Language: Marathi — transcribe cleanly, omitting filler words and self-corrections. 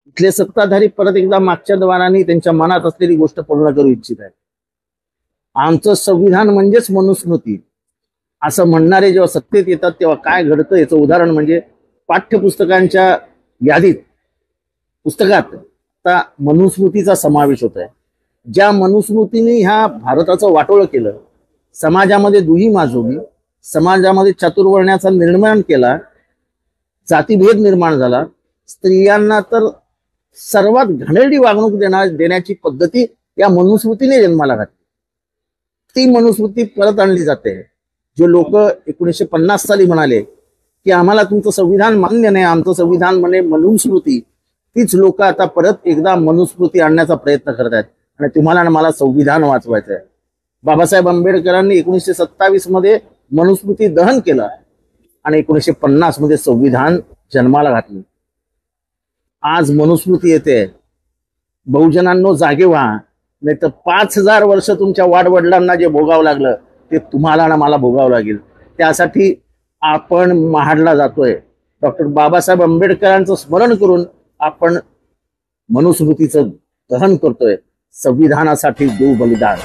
इथले सत्ताधारी परत एकदा मागच्या द्वारांनी त्यांच्या मनात असलेली गोष्ट पूर्ण करू इच्छित आहेत। आमचं संविधान म्हणजेच मनुस्मृती असं म्हणणारे जेव्हा सत्तेत येतात तेव्हा काय घडतं याचं उदाहरण म्हणजे पाठ्यपुस्तकांच्या यादीत पुस्तकात आता मनुस्मृतीचा समावेश होत आहे। ज्या मनुस्मृतीने ह्या भारताचं वाटोळं केलं, समाजामध्ये दुही माजवली, समाजामध्ये चातुर्वर्ण्याचा निर्माण केला, जातीभेद निर्माण झाला, स्त्रियांना तर सर्वात घाणेरडी वागणूक देण्याची पद्धती या मनुस्मृतीने जन्माला घातली। ती मनुस्मृती परत आणली जाते। जे लोक 1950 साली म्हणाले की आम्हाला तुमचं संविधान मान्य नाही, आमचं संविधान म्हणे मनुस्मृती, तीच लोक आता परत एकदा मनुस्मृती आणण्याचा प्रयत्न करत आहेत आणि तुम्हाला आणि मला संविधान वाचवायचं आहे। बाबासाहेब आंबेडकरांनी 1927 मध्ये मनुस्मृती दहन केलं आणि 1950 मध्ये संविधान जन्माला घातलं। आज मनुस्मृती येते, बहुजनांनो जागे व्हा, नाही तर 5000 वर्ष तुमच्या वाडवडिलांना जे भोगावं लागलं ते तुम्हाला आणि मला भोगावं लागेल। त्यासाठी आपण महाडला जातोय। डॉक्टर बाबासाहेब आंबेडकरांचं स्मरण करून आपण मनुस्मृतीचं दहन करतोय। संविधानासाठी देऊ बलिदान।